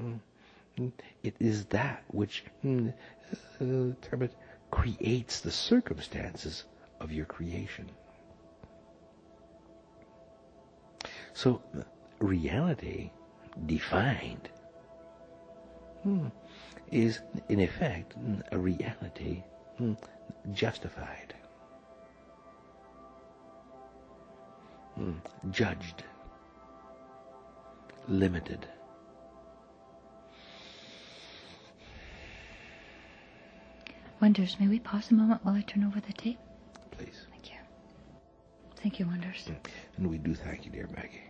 mm, it is that which term it, creates the circumstances of your creation. So, reality defined is, in effect, a reality justified, judged, limited. Wonders, may we pause a moment while I turn over the tape? Please. Thank you. Thank you, Wonders. And we do thank you, dear Maggie.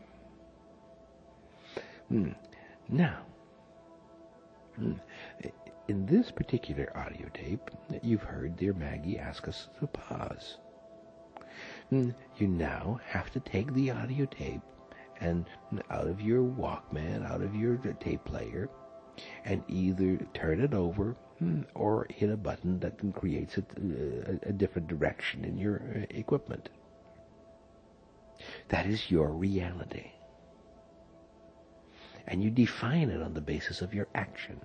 Now, in this particular audio tape, you've heard dear Maggie ask us to pause. You now have to take the audio tape and out of your Walkman, out of your tape player, and either turn it over or hit a button that creates a different direction in your equipment. That is your reality. And you define it on the basis of your action.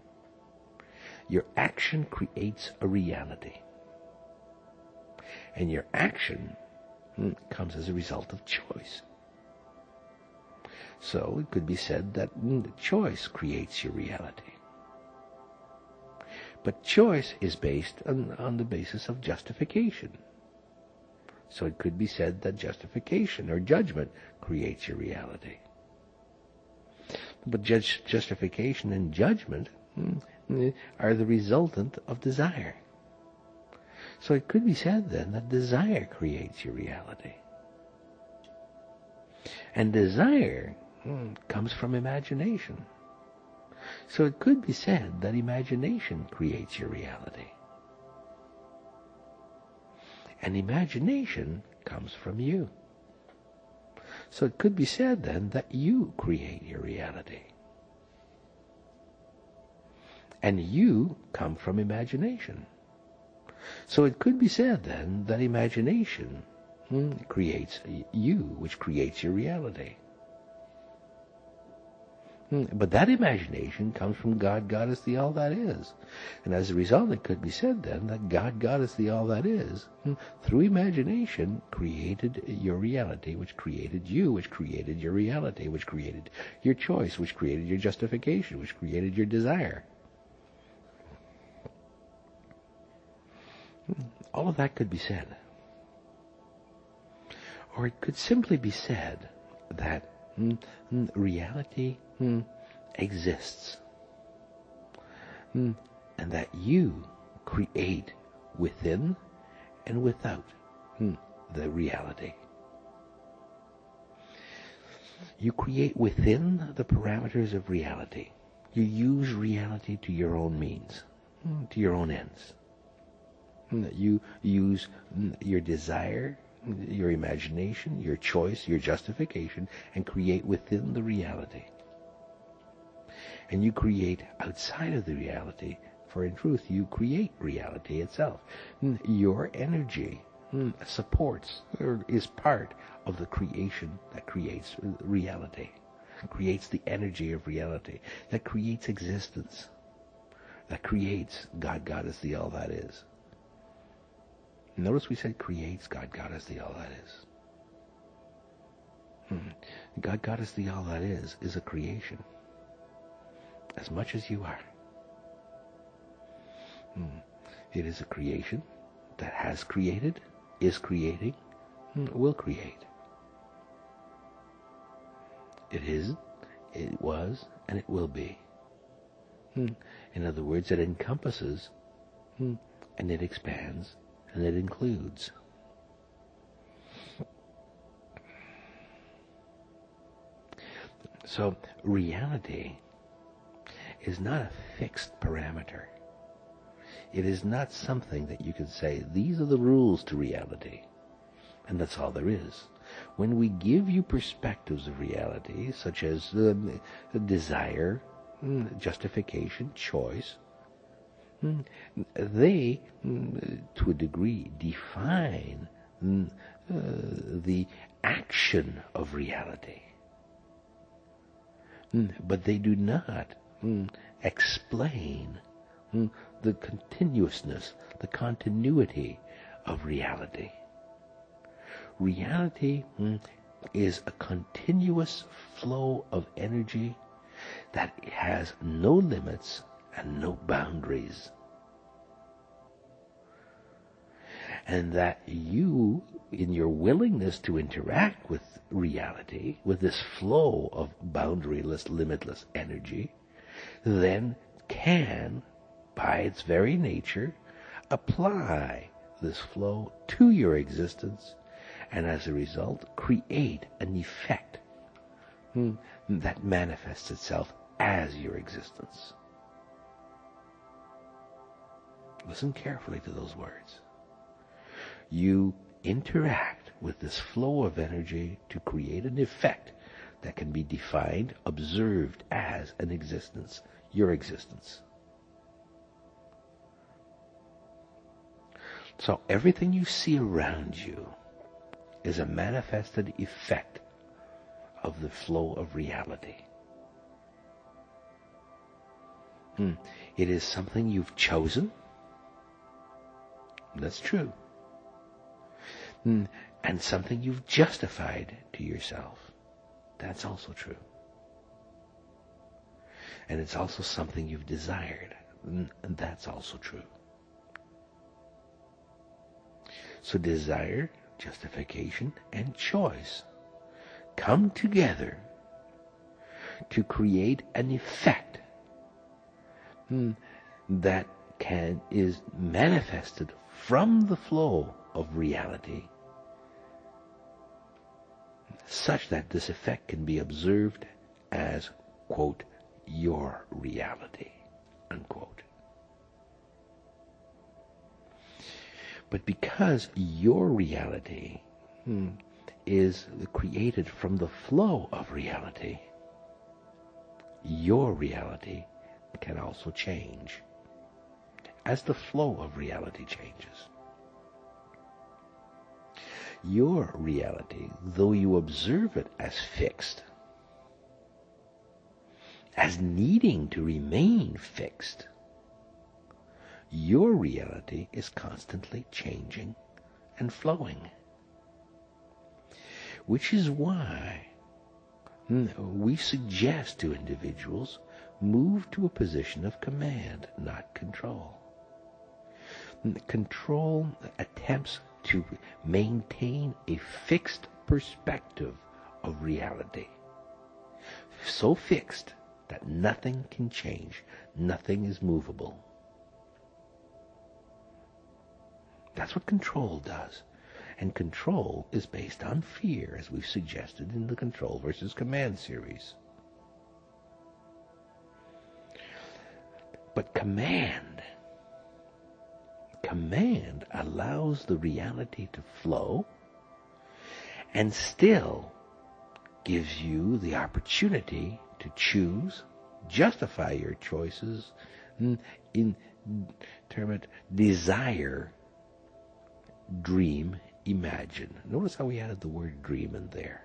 Your action creates a reality. And your action comes as a result of choice. So it could be said that choice creates your reality. But choice is based on the basis of justification. So it could be said that justification or judgment creates your reality. But justification and judgment are the resultant of desire. So it could be said then that desire creates your reality. And desire comes from imagination. So it could be said that imagination creates your reality. And imagination comes from you. So it could be said then that you create your reality. And you come from imagination. So it could be said then that imagination creates you, which creates your reality. But that imagination comes from God, God is the all that is. And as a result, it could be said then that God, God is the all that is, through imagination created your reality, which created you, which created your reality, which created your choice, which created your justification, which created your desire. All of that could be said. Or it could simply be said that reality exists, and that you create within and without the reality. You create within the parameters of reality. You use reality to your own means, to your own ends. You use your desire, your imagination, your choice, your justification, and create within the reality. And you create outside of the reality, for in truth you create reality itself. Your energy supports or is part of the creation that creates reality, creates the energy of reality, that creates existence, that creates God, God is the all that is. Notice we said creates, God, God is the all that is. God, God is the all that is a creation. As much as you are. It is a creation that has created, is creating, will create. It is, it was, and it will be. In other words, it encompasses, and it expands, and it includes. So reality is not a fixed parameter. It is not something that you can say, these are the rules to reality, and that's all there is. When we give you perspectives of reality, such as desire, justification, choice, they, to a degree, define the action of reality. But they do not explain the continuousness, the continuity of reality. Reality is a continuous flow of energy that has no limits and no boundaries. And that you, in your willingness to interact with reality, with this flow of boundaryless, limitless energy, then can, by its very nature, apply this flow to your existence, and as a result, create an effect that manifests itself as your existence. Listen carefully to those words. You interact with this flow of energy to create an effect that can be defined, observed as an existence, your existence. So everything you see around you is a manifested effect of the flow of reality. It is something you've chosen. That's true. And something you've justified to yourself. That's also true. And it's also something you've desired. And that's also true. So desire, justification, and choice come together to create an effect that is manifested from the flow of reality, such that this effect can be observed as, quote, your reality, unquote. But because your reality is created from the flow of reality, your reality can also change as the flow of reality changes. Your reality, though you observe it as fixed, as needing to remain fixed, your reality is constantly changing and flowing. Which is why we suggest to individuals move to a position of command, not control. Control attempts to maintain a fixed perspective of reality. So fixed that nothing can change, nothing is movable. That's what control does. And control is based on fear, as we've suggested in the Control versus Command series. But command allows the reality to flow and still gives you the opportunity to choose, justify your choices, term it desire, dream, imagine. Notice how we added the word dream in there,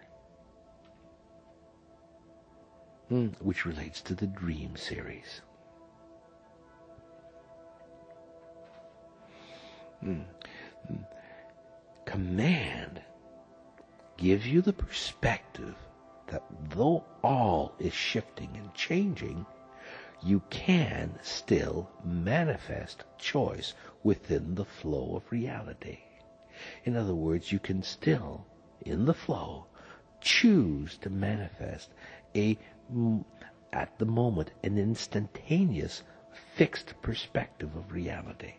which relates to the Dream series. Command gives you the perspective that though all is shifting and changing, you can still manifest choice within the flow of reality. In other words, you can still, in the flow, choose to manifest at the moment, an instantaneous, fixed perspective of reality.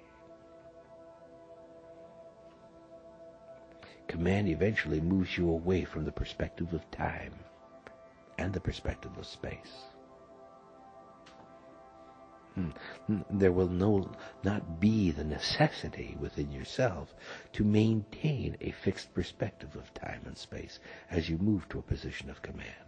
Command eventually moves you away from the perspective of time and the perspective of space. There will not be the necessity within yourself to maintain a fixed perspective of time and space as you move to a position of command.